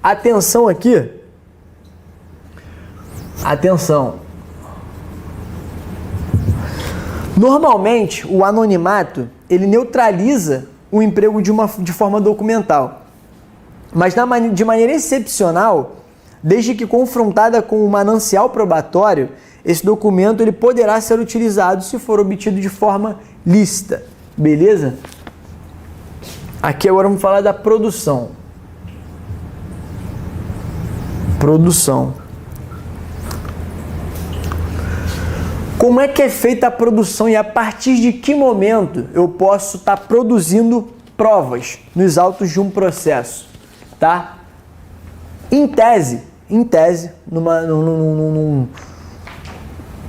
Atenção aqui. Atenção. Normalmente, o anonimato, ele neutraliza o emprego de forma documental. Mas de maneira excepcional, desde que confrontada com o manancial probatório, esse documento ele poderá ser utilizado se for obtido de forma lícita. Beleza? Aqui agora vamos falar da produção. Produção. Como é que é feita a produção e a partir de que momento eu posso estar produzindo provas nos autos de um processo, tá? Em tese,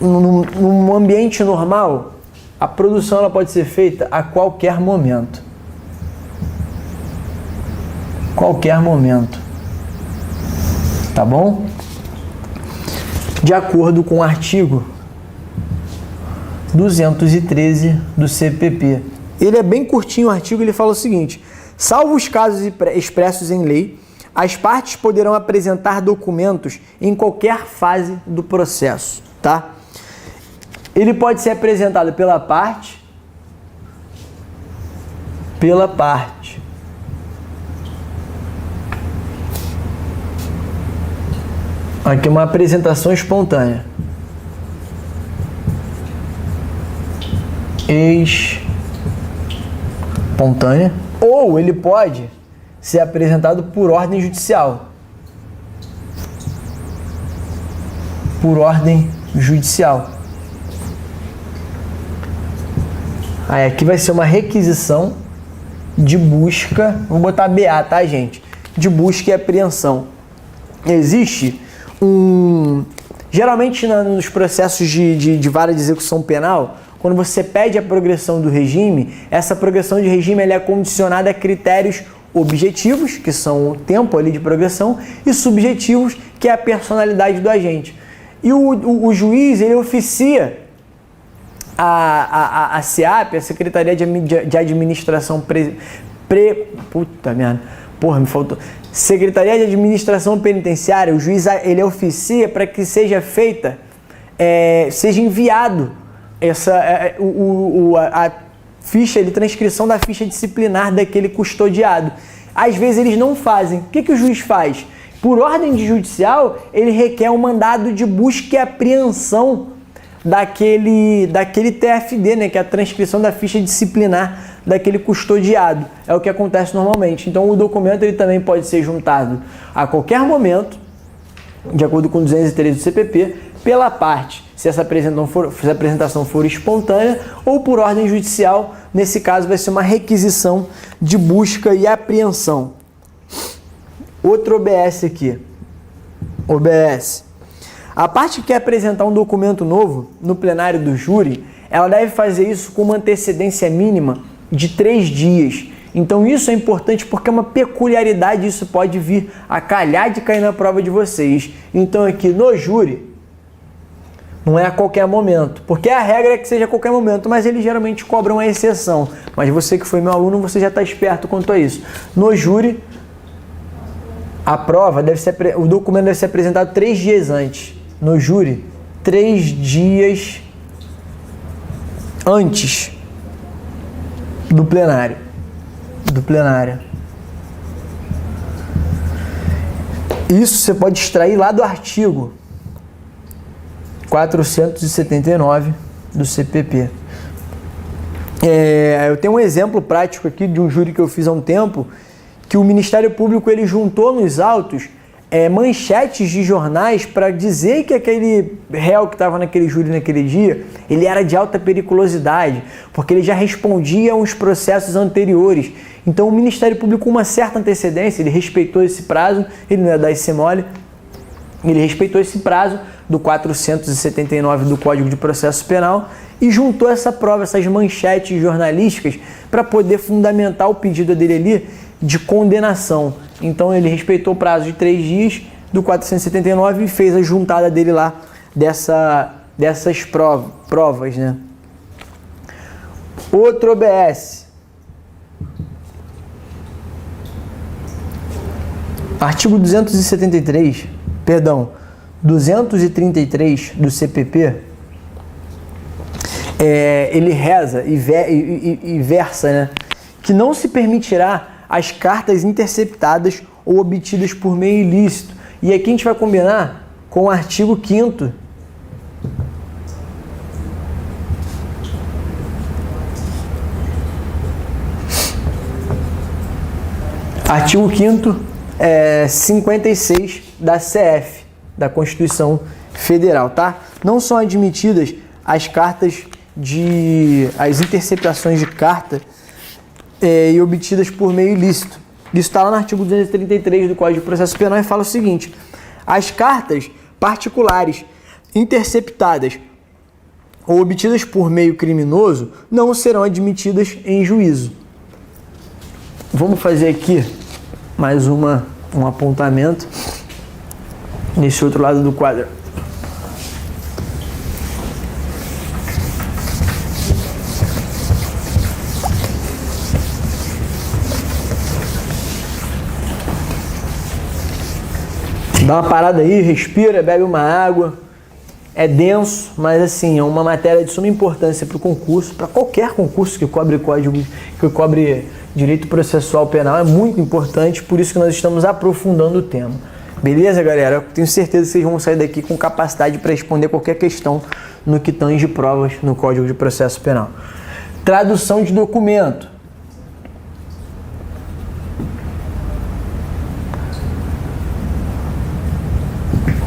num ambiente normal, a produção ela pode ser feita a qualquer momento. Qualquer momento. Tá bom? De acordo com o artigo 213 do CPP. Ele é bem curtinho o artigo, ele fala o seguinte: salvo os casos expressos em lei, as partes poderão apresentar documentos em qualquer fase do processo, tá? Ele pode ser apresentado pela parte. Aqui uma apresentação espontânea. Espontânea. Ou ele pode ser apresentado por ordem judicial. Por ordem judicial. Aí aqui vai ser uma requisição de busca, vou botar BA, tá, gente? De busca e apreensão. Existe geralmente nos processos de vara de execução penal, quando você pede a progressão do regime, essa progressão de regime ela é condicionada a critérios objetivos, que são o tempo ali de progressão, e subjetivos, que é a personalidade do agente. E o juiz, ele oficia a SEAP, a Secretaria de Administração Secretaria de Administração Penitenciária, o juiz ele oficia para que seja feita, seja enviado a ficha de transcrição da ficha disciplinar daquele custodiado. Às vezes eles não fazem. O que o juiz faz? Por ordem de judicial, ele requer um mandado de busca e apreensão daquele TFD, né, que é a transcrição da ficha disciplinar daquele custodiado. É o que acontece normalmente. Então o documento ele também pode ser juntado a qualquer momento, de acordo com 213 do CPP, pela parte, se essa apresentação for espontânea, ou por ordem judicial. Nesse caso vai ser uma requisição de busca e apreensão. Outro OBS aqui. OBS. A parte que quer apresentar um documento novo no plenário do júri, ela deve fazer isso com uma antecedência mínima de 3 dias. Então isso é importante porque é uma peculiaridade, isso pode vir a calhar de cair na prova de vocês. Então aqui no júri, não é a qualquer momento, porque a regra é que seja a qualquer momento, mas eles geralmente cobram a exceção. Mas você que foi meu aluno, você já está esperto quanto a isso. No júri, a prova o documento deve ser apresentado 3 dias antes. No júri, 3 dias antes do plenário. Isso você pode extrair lá do artigo 479 do CPP. Eu tenho um exemplo prático aqui de um júri que eu fiz há um tempo, que o Ministério Público ele juntou nos autos manchetes de jornais para dizer que aquele réu que estava naquele júri naquele dia, ele era de alta periculosidade, porque ele já respondia a uns processos anteriores. Então o Ministério Público, com uma certa antecedência, ele respeitou esse prazo, ele não ia dar esse mole, ele respeitou esse prazo do 479 do Código de Processo Penal e juntou essa prova, essas manchetes jornalísticas, para poder fundamentar o pedido dele ali de condenação. Então ele respeitou o prazo de 3 dias do 479 e fez a juntada dele lá dessas provas, né? Outro OBS. Artigo 233 do CPP, ele reza e versa, né, que não se permitirá as cartas interceptadas ou obtidas por meio ilícito. E aqui a gente vai combinar com o artigo 5º Artigo 5º, 56 da CF, da Constituição Federal, tá? Não são admitidas as interceptações de carta e obtidas por meio ilícito. Isso está lá no artigo 233 do Código de Processo Penal e fala o seguinte: as cartas particulares interceptadas ou obtidas por meio criminoso não serão admitidas em juízo. Vamos fazer aqui mais um apontamento nesse outro lado do quadro. Dá uma parada aí, respira, bebe uma água. É denso, mas assim, é uma matéria de suma importância para o concurso, para qualquer concurso que cobre direito processual penal, é muito importante, por isso que nós estamos aprofundando o tema. Beleza, galera? Eu tenho certeza que vocês vão sair daqui com capacidade para responder qualquer questão no que tange provas no Código de Processo Penal. Tradução de documento.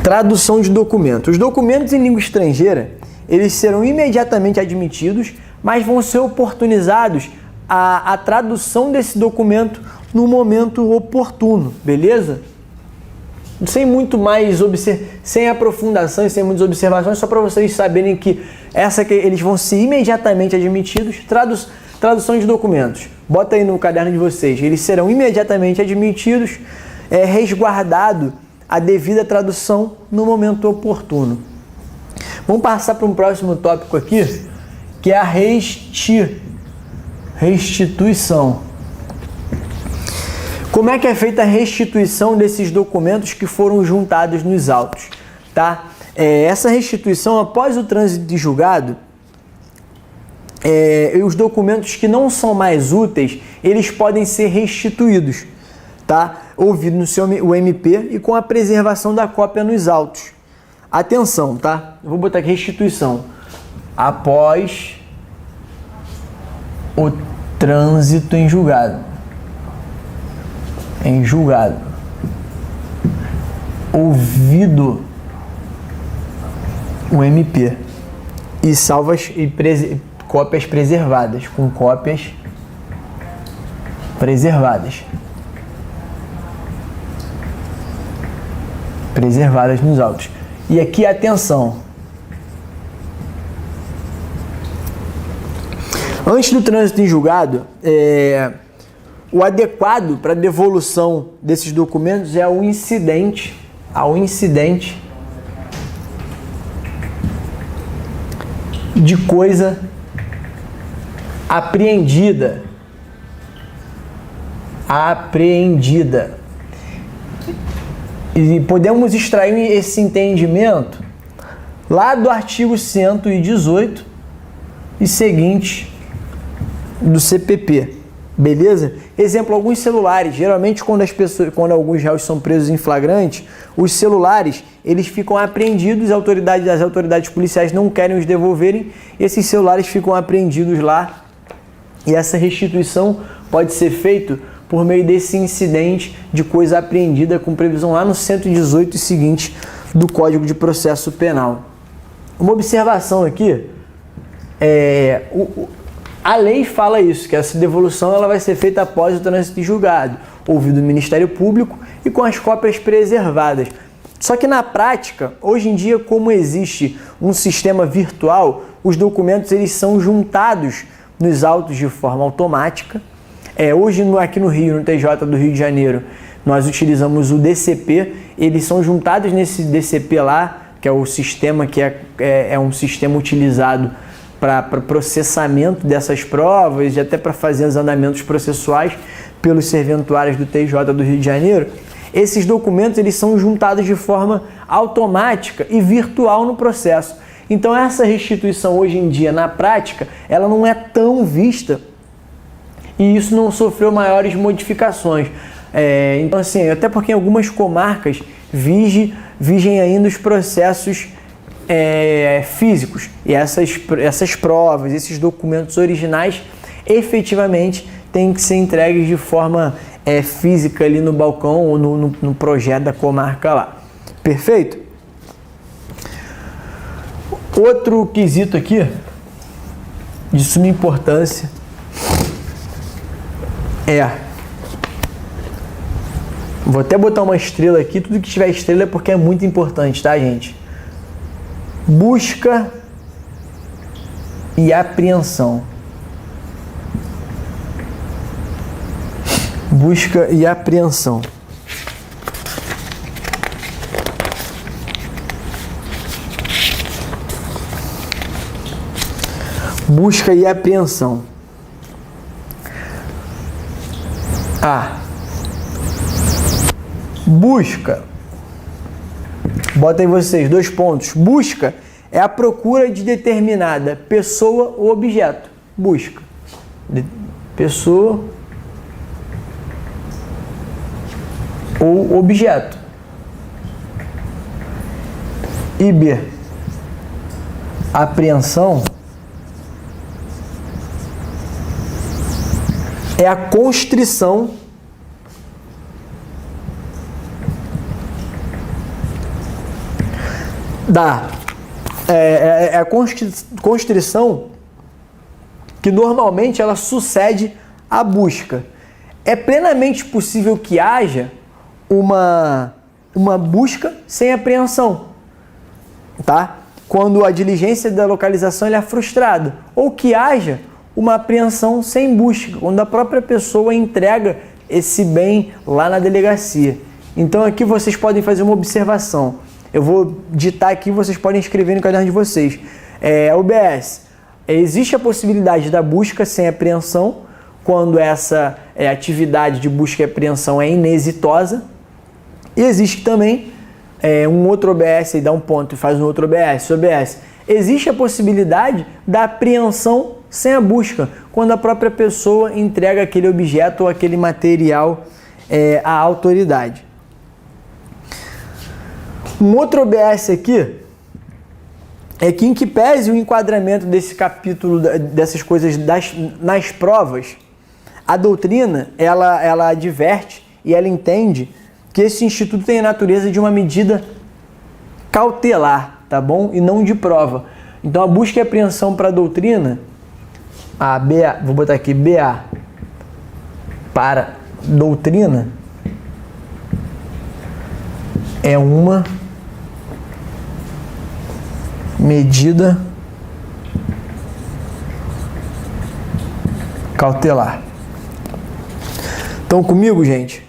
Tradução de documento. Os documentos em língua estrangeira, eles serão imediatamente admitidos, mas vão ser oportunizados a tradução desse documento no momento oportuno, beleza? Sem muito mais sem aprofundação e sem muitas observações, só para vocês saberem que eles vão ser imediatamente admitidos. Tradução de documentos. Bota aí no caderno de vocês. Eles serão imediatamente admitidos, resguardado a devida tradução no momento oportuno. Vamos passar para um próximo tópico aqui, que é a restituição. Como é que é feita a restituição desses documentos que foram juntados nos autos, tá? Essa restituição, após o trânsito de julgado, os documentos que não são mais úteis, eles podem ser restituídos, tá? Ouvido o MP e com a preservação da cópia nos autos. Atenção, tá? Eu vou botar aqui restituição. Após o trânsito em julgado. Ouvido o MP e salvas e cópias preservadas, com cópias preservadas nos autos. E aqui, atenção, antes do trânsito em julgado, o adequado para devolução desses documentos é ao incidente de coisa apreendida. E podemos extrair esse entendimento lá do artigo 118 e seguinte do CPP, beleza? Exemplo, alguns celulares, geralmente quando alguns réus são presos em flagrante, os celulares, eles ficam apreendidos, as autoridades policiais não querem os devolverem, esses celulares ficam apreendidos lá, e essa restituição pode ser feita por meio desse incidente de coisa apreendida, com previsão lá no 118 e seguinte do Código de Processo Penal. Uma observação aqui, a lei fala isso, que essa devolução ela vai ser feita após o trânsito em julgado, ouvido o Ministério Público e com as cópias preservadas. Só que na prática, hoje em dia, como existe um sistema virtual, os documentos eles são juntados nos autos de forma automática. Hoje aqui no Rio, no TJ do Rio de Janeiro, nós utilizamos o DCP, eles são juntados nesse DCP lá, que é o sistema que é um sistema utilizado para processamento dessas provas e até para fazer os andamentos processuais pelos serventuários do TJ do Rio de Janeiro. esses documentos eles são juntados de forma automática e virtual no processo. Então essa restituição hoje em dia, na prática, ela não é tão vista e isso não sofreu maiores modificações. Então assim, até porque em algumas comarcas vigem ainda os processos físicos e essas provas, esses documentos originais efetivamente têm que ser entregues de forma física ali no balcão ou no projeto da comarca lá. Perfeito? Outro quesito aqui de suma importância vou até botar uma estrela aqui, tudo que tiver estrela é porque é muito importante, tá, gente? Busca e apreensão. Busca e apreensão. Busca e apreensão. Busca. Bota aí vocês, 2 pontos. Busca é a procura de determinada pessoa ou objeto. Busca. Pessoa ou objeto. E B. Apreensão é a constrição a constrição que normalmente ela sucede à busca. É plenamente possível que haja uma busca sem apreensão, tá? Quando a diligência da localização é frustrada, ou que haja uma apreensão sem busca, quando a própria pessoa entrega esse bem lá na delegacia. Então aqui vocês podem fazer uma observação. Eu vou ditar aqui, vocês podem escrever no caderno de vocês. OBS, existe a possibilidade da busca sem apreensão, quando essa atividade de busca e apreensão é inexitosa. E existe também um outro OBS, aí dá um ponto e faz um outro OBS. OBS, existe a possibilidade da apreensão sem a busca, quando a própria pessoa entrega aquele objeto ou aquele material à autoridade. Um outro OBS aqui é que, em que pese o enquadramento desse capítulo, dessas coisas nas provas, a doutrina ela adverte e ela entende que esse instituto tem a natureza de uma medida cautelar, tá bom? E não de prova. Então a busca e apreensão para a doutrina, vou botar aqui BA para doutrina, é uma medida cautelar. Estão comigo, gente?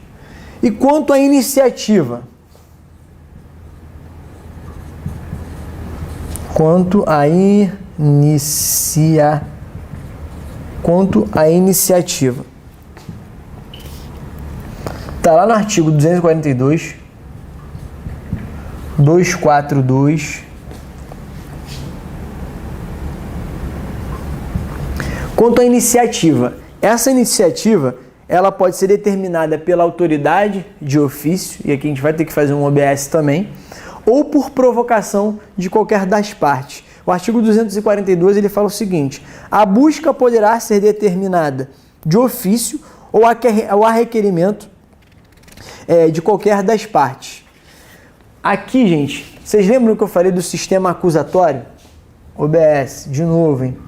E quanto à iniciativa? Quanto à iniciativa. Está lá no artigo 242, 242. Quanto à iniciativa, essa iniciativa ela pode ser determinada pela autoridade de ofício, e aqui a gente vai ter que fazer um OBS também, ou por provocação de qualquer das partes. O artigo 242 ele fala o seguinte: a busca poderá ser determinada de ofício ou a requerimento de qualquer das partes. Aqui, gente, vocês lembram que eu falei do sistema acusatório? OBS, de novo, hein?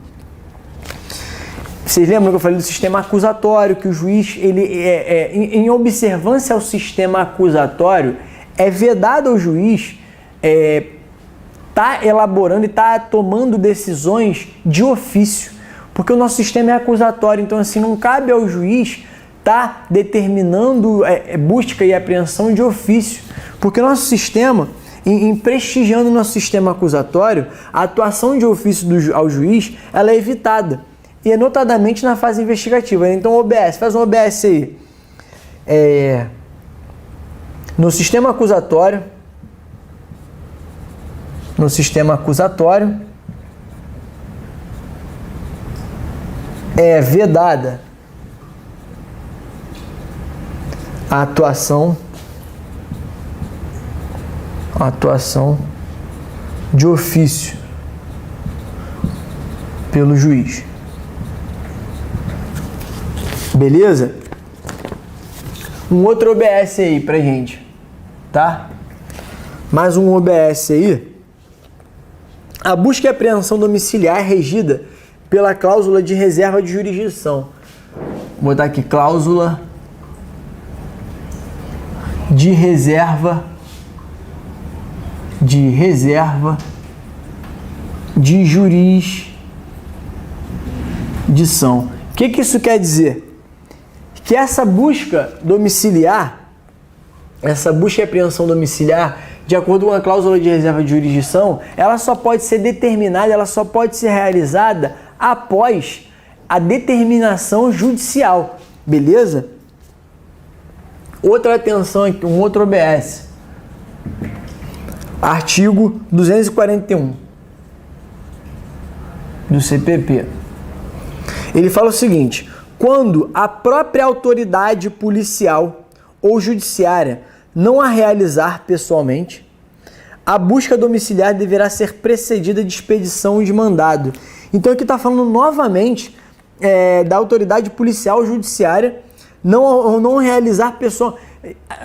Vocês lembram que eu falei do sistema acusatório, que o juiz, em observância ao sistema acusatório, é vedado ao juiz tá elaborando e tá tomando decisões de ofício, porque o nosso sistema é acusatório, então assim, não cabe ao juiz tá determinando busca e apreensão de ofício, porque o nosso sistema, em prestigiando o nosso sistema acusatório, a atuação de ofício ao juiz, ela é evitada, e é notadamente na fase investigativa. Então OBS, faz um OBS aí. No sistema acusatório, é vedada a atuação de ofício pelo juiz. Beleza? Um outro OBS aí pra gente, tá? Mais um OBS aí. A busca e apreensão domiciliar é regida pela cláusula de reserva de jurisdição. Vou botar aqui, cláusula de reserva de jurisdição. O que isso quer dizer? Que essa busca domiciliar, essa busca e apreensão domiciliar, de acordo com a cláusula de reserva de jurisdição, ela só pode ser determinada, ela só pode ser realizada após a determinação judicial, beleza? Outra atenção aqui, um outro OBS. Artigo 241 do CPP. Ele fala o seguinte: quando a própria autoridade policial ou judiciária não a realizar pessoalmente, a busca domiciliar deverá ser precedida de expedição de mandado. Então aqui está falando novamente da autoridade policial ou judiciária não realizar pessoal.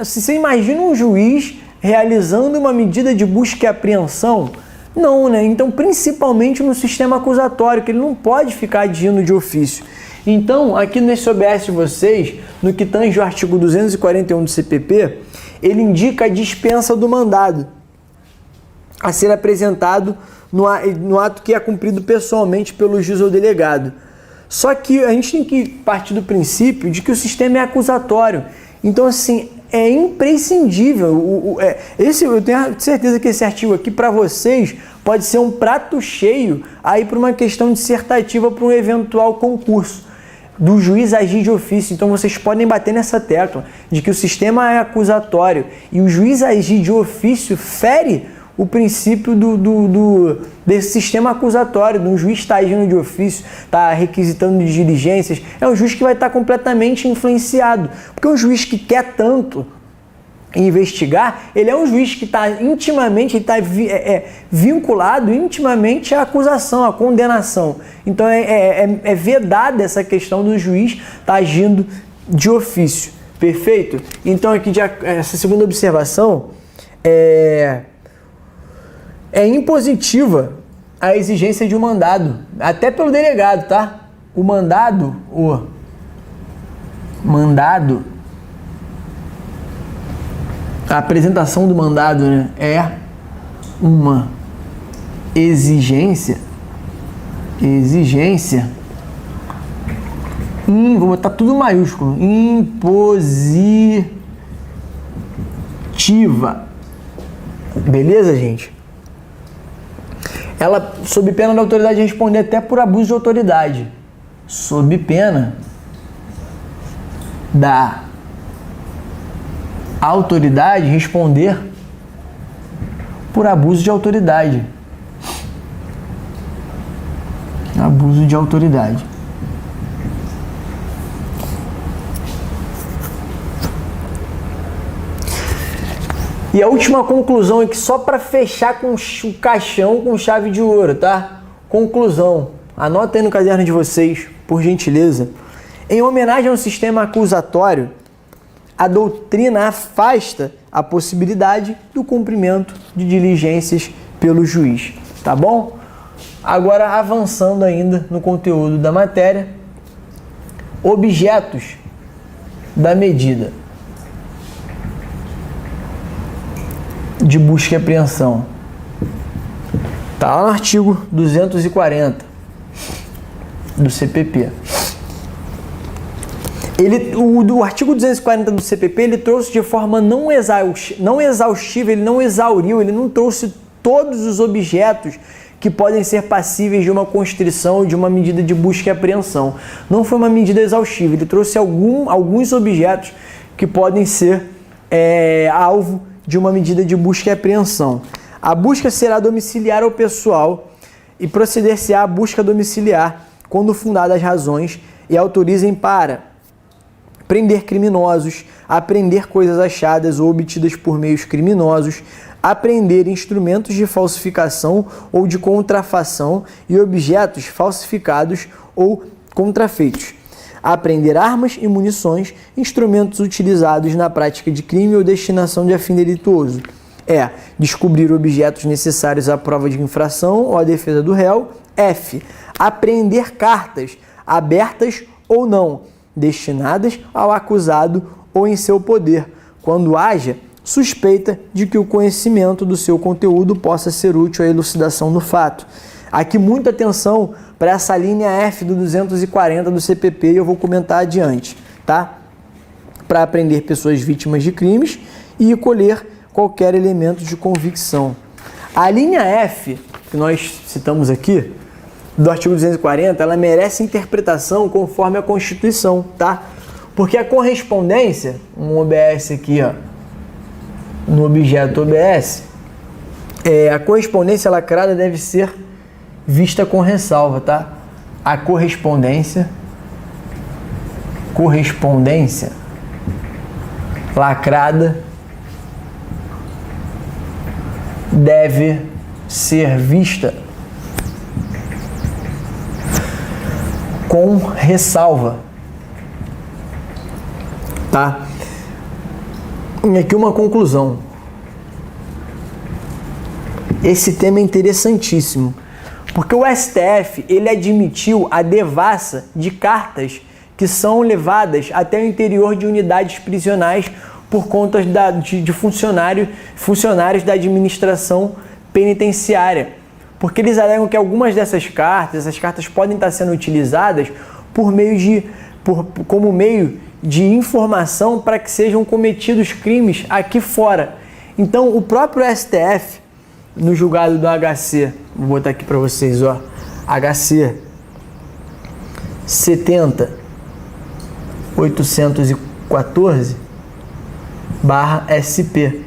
Se você imagina um juiz realizando uma medida de busca e apreensão, não, né? Então, principalmente no sistema acusatório, que ele não pode ficar agindo de ofício. Então, aqui nesse OBS de vocês, no que tange o artigo 241 do CPP, ele indica a dispensa do mandado a ser apresentado no ato que é cumprido pessoalmente pelo juiz ou delegado. Só que a gente tem que partir do princípio de que o sistema é acusatório. Então, assim, é imprescindível. Eu tenho certeza que esse artigo aqui, para vocês, pode ser um prato cheio aí para uma questão dissertativa para um eventual concurso do juiz agir de ofício. Então, vocês podem bater nessa tecla de que o sistema é acusatório e o juiz agir de ofício fere o princípio desse sistema acusatório, de um juiz estar agindo de ofício, está requisitando de diligências. É um juiz que vai estar completamente influenciado, porque um juiz que quer tanto investigar, ele é um juiz que está intimamente, ele está vinculado intimamente à acusação, à condenação. Então é vedada essa questão do juiz estar agindo de ofício. Perfeito? Então aqui essa segunda observação é impositiva a exigência de um mandado, até pelo delegado, tá? O mandado, a apresentação do mandado, né, é uma exigência, vou botar tudo maiúsculo, impositiva. Beleza, gente? Ela, sob pena da autoridade responder até por abuso de autoridade. Sob pena da autoridade responder por abuso de autoridade. Abuso de autoridade. E a última conclusão aqui, só para fechar com o caixão com chave de ouro, tá? Conclusão. Anota aí no caderno de vocês, por gentileza. Em homenagem ao sistema acusatório, a doutrina afasta a possibilidade do cumprimento de diligências pelo juiz, tá bom? Agora, avançando ainda no conteúdo da matéria, objetos da medida de busca e apreensão. Tá lá no artigo 240 do CPP. O artigo 240 do CPP, ele trouxe de forma não exaustiva, ele não exauriu, ele não trouxe todos os objetos que podem ser passíveis de uma constrição ou de uma medida de busca e apreensão. Não foi uma medida exaustiva, ele trouxe alguns objetos que podem ser alvo de uma medida de busca e apreensão. A busca será domiciliar ao pessoal e proceder-se-á a busca domiciliar quando fundadas razões e autorizem para prender criminosos, apreender coisas achadas ou obtidas por meios criminosos, apreender instrumentos de falsificação ou de contrafação e objetos falsificados ou contrafeitos, apreender armas e munições, instrumentos utilizados na prática de crime ou destinação de a fim delituoso. Descobrir objetos necessários à prova de infração ou à defesa do réu. F. Apreender cartas, abertas ou não, destinadas ao acusado ou em seu poder, quando haja suspeita de que o conhecimento do seu conteúdo possa ser útil à elucidação do fato. Aqui muita atenção para essa linha F do 240 do CPP e eu vou comentar adiante, tá? Para apreender pessoas vítimas de crimes e colher qualquer elemento de convicção. A linha F, que nós citamos aqui, do artigo 240, ela merece interpretação conforme a Constituição, tá? Porque a correspondência, um OBS aqui, ó, no objeto OBS, a correspondência lacrada deve ser vista com ressalva, tá? A correspondência lacrada deve ser vista com ressalva, tá? E aqui uma conclusão. Esse tema é interessantíssimo, porque o STF, ele admitiu a devassa de cartas que são levadas até o interior de unidades prisionais por conta de funcionários da administração penitenciária. Porque eles alegam que algumas dessas cartas, essas cartas podem estar sendo utilizadas como meio de informação para que sejam cometidos crimes aqui fora. Então, o próprio STF, no julgado do HC, vou botar aqui para vocês, ó, HC 70.814/SP,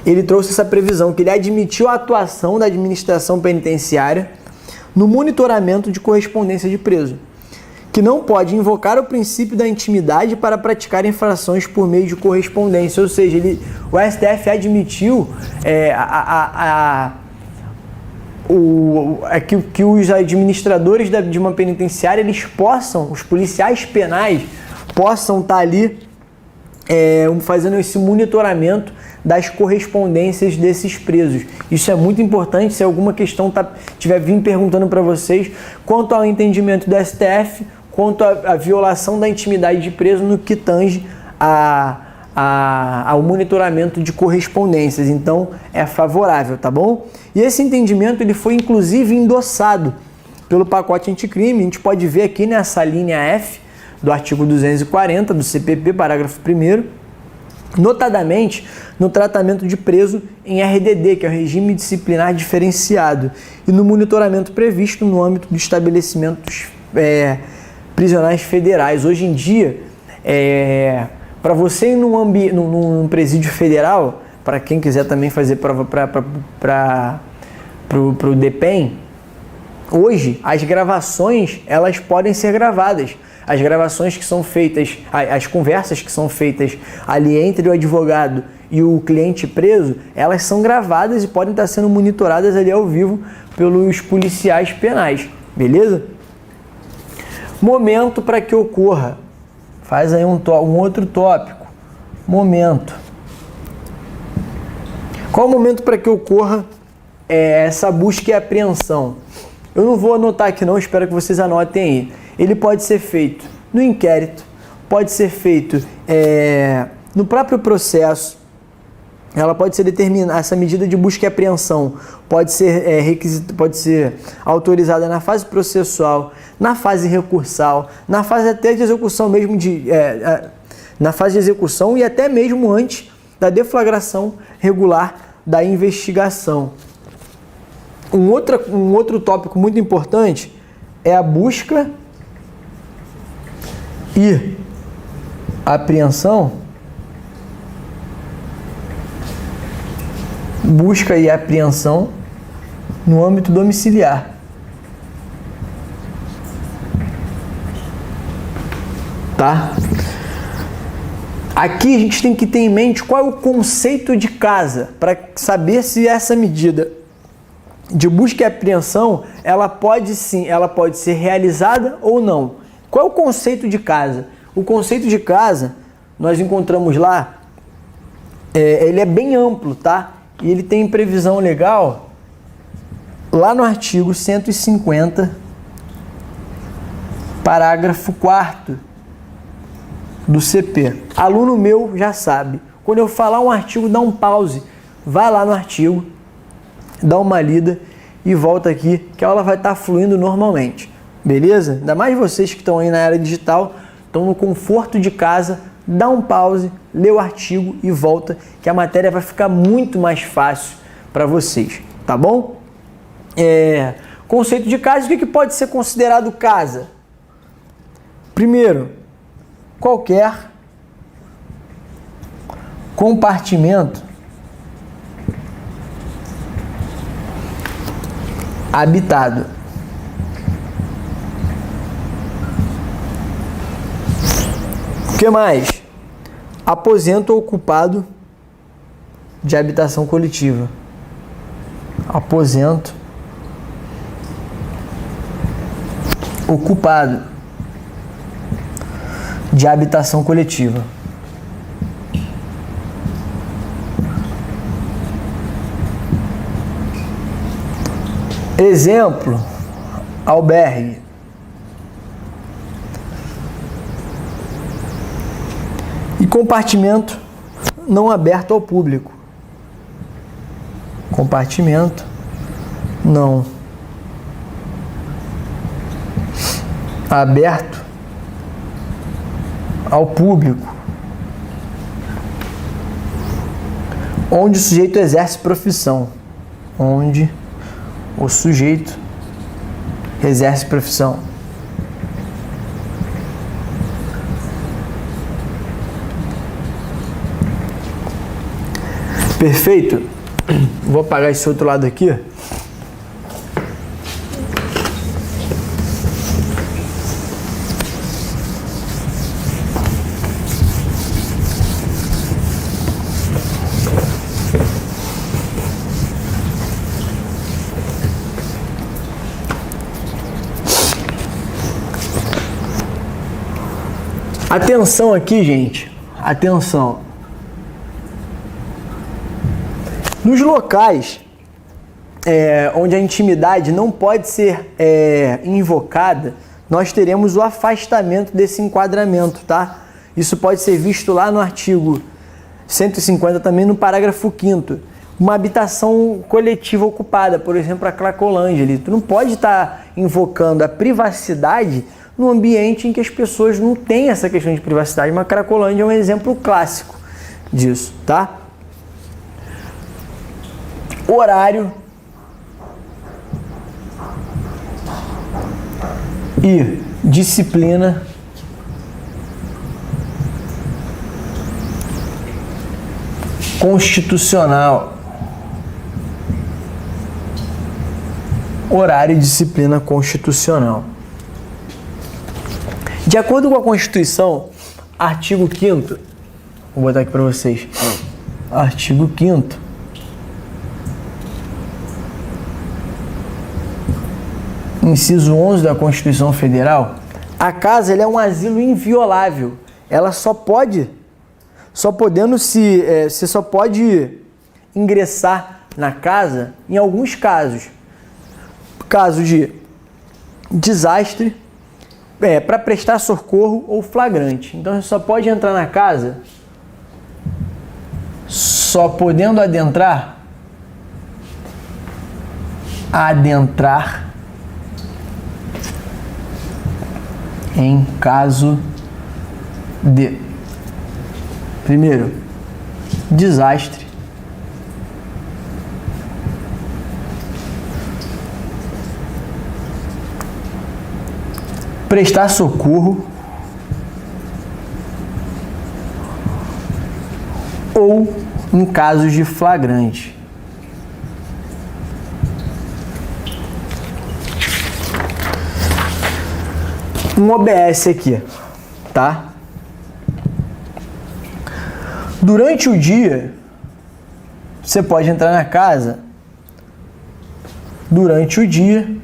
ele trouxe essa previsão, que ele admitiu a atuação da administração penitenciária no monitoramento de correspondência de preso, que não pode invocar o princípio da intimidade para praticar infrações por meio de correspondência. Ou seja, o STF admitiu que os administradores de uma penitenciária, os policiais penais, possam estar ali fazendo esse monitoramento das correspondências desses presos. Isso é muito importante. Se alguma questão tiver vindo perguntando para vocês quanto ao entendimento do STF, quanto à violação da intimidade de preso no que tange ao monitoramento de correspondências. Então, é favorável, tá bom? E esse entendimento ele foi inclusive endossado pelo pacote anticrime. A gente pode ver aqui nessa linha F do artigo 240 do CPP, parágrafo 1º, notadamente no tratamento de preso em RDD, que é o regime disciplinar diferenciado, e no monitoramento previsto no âmbito de estabelecimentos prisionais federais. Hoje em dia, para você ir num presídio federal, para quem quiser também fazer prova para o DPEM, hoje as gravações elas podem ser gravadas. As gravações que são feitas, as conversas que são feitas ali entre o advogado e o cliente preso, elas são gravadas e podem estar sendo monitoradas ali ao vivo pelos policiais penais, beleza? Momento para que ocorra. Faz aí um outro tópico. Momento. Qual o momento para que ocorra essa busca e apreensão? Eu não vou anotar aqui não, espero que vocês anotem aí. Ele pode ser feito no inquérito, pode ser feito no próprio processo. Ela pode ser determinada, essa medida de busca e apreensão pode ser autorizada na fase processual, na fase recursal, na fase até de execução mesmo na fase de execução e até mesmo antes da deflagração regular da investigação. Um outro tópico muito importante é a busca e apreensão busca e apreensão no âmbito domiciliar. Tá? Aqui a gente tem que ter em mente qual é o conceito de casa, para saber se essa medida de busca e apreensão, ela pode ser realizada ou não. Qual é o conceito de casa? O conceito de casa, nós encontramos lá, ele é bem amplo, tá? E ele tem previsão legal lá no artigo 150, parágrafo 4º do CP. Aluno meu já sabe. Quando eu falar um artigo, dá um pause, vai lá no artigo, dá uma lida e volta aqui, que a aula vai estar fluindo normalmente. Beleza? Ainda mais vocês que estão aí na era digital, estão no conforto de casa, dá um pause, lê o artigo e volta, que a matéria vai ficar muito mais fácil para vocês, tá bom? Conceito de casa, o que pode ser considerado casa? Primeiro, qualquer compartimento habitado. O que mais? Aposento ocupado de habitação coletiva. Aposento ocupado de habitação coletiva. Exemplo, albergue. E compartimento não aberto ao público. Compartimento não aberto ao público, onde o sujeito exerce profissão. Onde o sujeito exerce profissão. Perfeito? Vou apagar esse outro lado aqui. Atenção aqui, gente. Atenção. Nos locais onde a intimidade não pode ser invocada, nós teremos o afastamento desse enquadramento, tá? Isso pode ser visto lá no artigo 150, também no parágrafo 5º. Uma habitação coletiva ocupada, por exemplo, a Cracolândia ali. Tu não pode estar invocando a privacidade num ambiente em que as pessoas não têm essa questão de privacidade. Uma Cracolândia é um exemplo clássico disso, tá? Horário e disciplina constitucional. Horário e disciplina constitucional. De acordo com a Constituição, artigo 5º, vou botar aqui para vocês, artigo 5º, inciso 11 da Constituição Federal, a casa ela é um asilo inviolável. Ela você só pode ingressar na casa em alguns casos. Caso de desastre, para prestar socorro ou flagrante. Então você só pode entrar na casa só podendo adentrar em caso de, primeiro, desastre, prestar socorro ou em casos de flagrante. um OBS aqui, tá? Durante o dia, você pode entrar na casa durante o dia.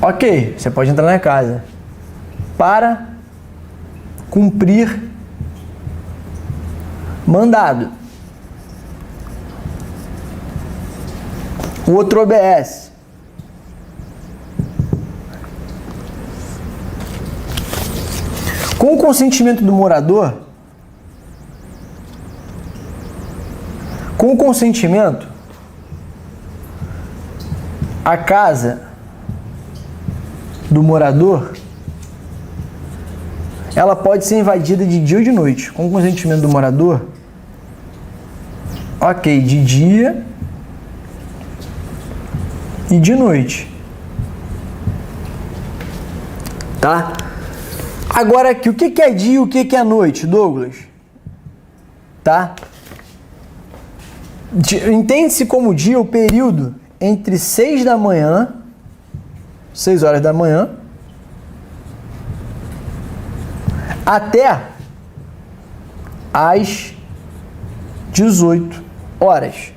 Ok, você pode entrar na casa para cumprir mandado. O outro OBS. Com o consentimento do morador, a casa do morador, ela pode ser invadida de dia ou de noite. Com o consentimento do morador, ok, de dia e de noite, tá? Agora aqui, o que é dia e o que é noite, Douglas? Tá? Entende-se como dia o período entre 6 da manhã, 6 horas da manhã, até às 18 horas.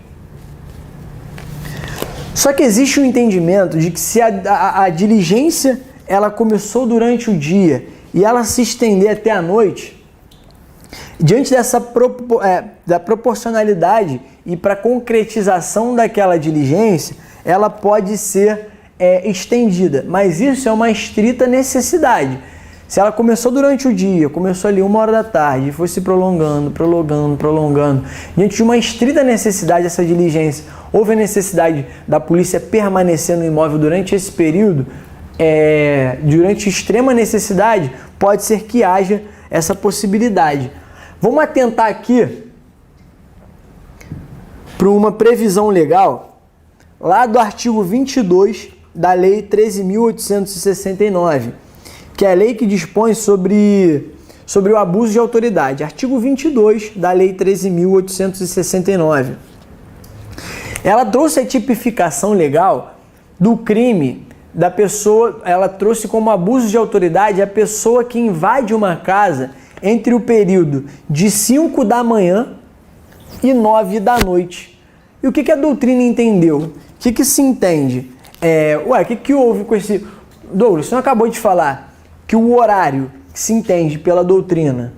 Só que existe um entendimento de que se a diligência ela começou durante o dia e ela se estender até a noite, diante dessa da proporcionalidade e para concretização daquela diligência, ela pode ser estendida, mas isso é uma estrita necessidade. Se ela começou durante o dia, começou ali 1h da tarde, foi se prolongando, diante de uma estrita necessidade dessa diligência, houve a necessidade da polícia permanecer no imóvel durante esse período, durante extrema necessidade, pode ser que haja essa possibilidade. Vamos atentar aqui para uma previsão legal, lá do artigo 22 da Lei 13.869, que é a lei que dispõe sobre o abuso de autoridade. Artigo 22 da Lei 13.869. Ela trouxe a tipificação legal do crime da pessoa, ela trouxe como abuso de autoridade a pessoa que invade uma casa entre o período de 5 da manhã e 9 da noite. E o que a doutrina entendeu? O que se entende? O que houve com esse... Douglas, você não acabou de falar que o horário que se entende pela doutrina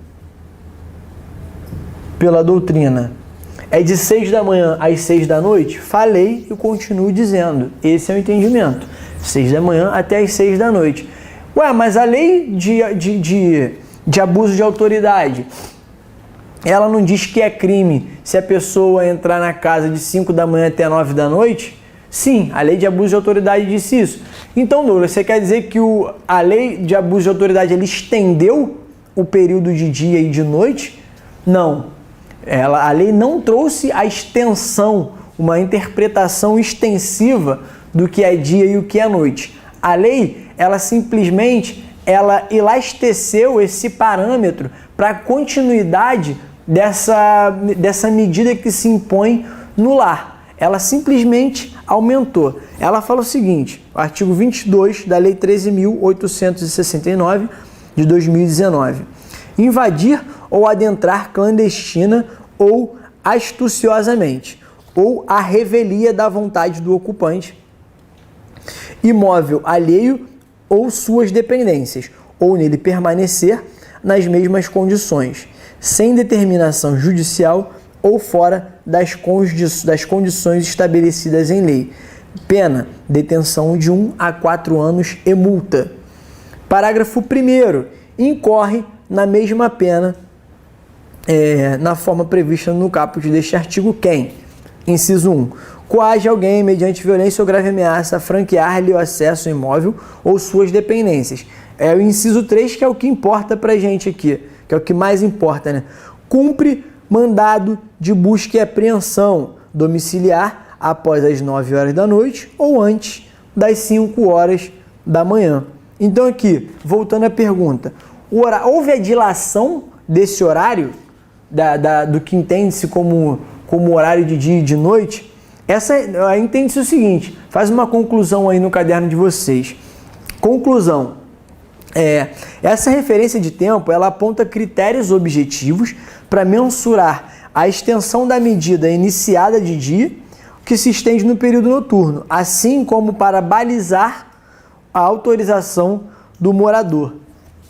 é de 6 da manhã às 6 da noite? Falei e continuo dizendo. Esse é o entendimento. 6 da manhã até às 6 da noite. Mas a lei de abuso de autoridade, ela não diz que é crime se a pessoa entrar na casa de 5 da manhã até 9 da noite? Sim, a lei de abuso de autoridade disse isso. Então, Douglas, você quer dizer que a lei de abuso de autoridade ele estendeu o período de dia e de noite? Não. A lei não trouxe a extensão, uma interpretação extensiva do que é dia e o que é noite. A lei, ela simplesmente elasteceu esse parâmetro para a continuidade dessa medida que se impõe no lar. Ela simplesmente aumentou. Ela fala o seguinte, o artigo 22 da Lei 13.869 de 2019. Invadir ou adentrar clandestina ou astuciosamente, ou à revelia da vontade do ocupante, imóvel alheio ou suas dependências, ou nele permanecer nas mesmas condições, sem determinação judicial ou fora das condições estabelecidas em lei. Pena, detenção de 1 a 4 anos e multa. Parágrafo 1º. Incorre na mesma pena, na forma prevista no caput deste artigo, quem? Inciso 1. Coage alguém, mediante violência ou grave ameaça, a franquear-lhe o acesso ao imóvel ou suas dependências. É o inciso 3 que é o que importa pra gente aqui, que é o que mais importa, né? Cumpre mandado de busca e apreensão domiciliar após as 9 horas da noite ou antes das 5 horas da manhã. Então aqui, voltando à pergunta, houve a dilação desse horário, do que entende-se como horário de dia e de noite? Entende-se o seguinte, faz uma conclusão aí no caderno de vocês. Conclusão. Essa referência de tempo, ela aponta critérios objetivos para mensurar a extensão da medida iniciada de dia, que se estende no período noturno, assim como para balizar a autorização do morador.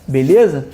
Beleza?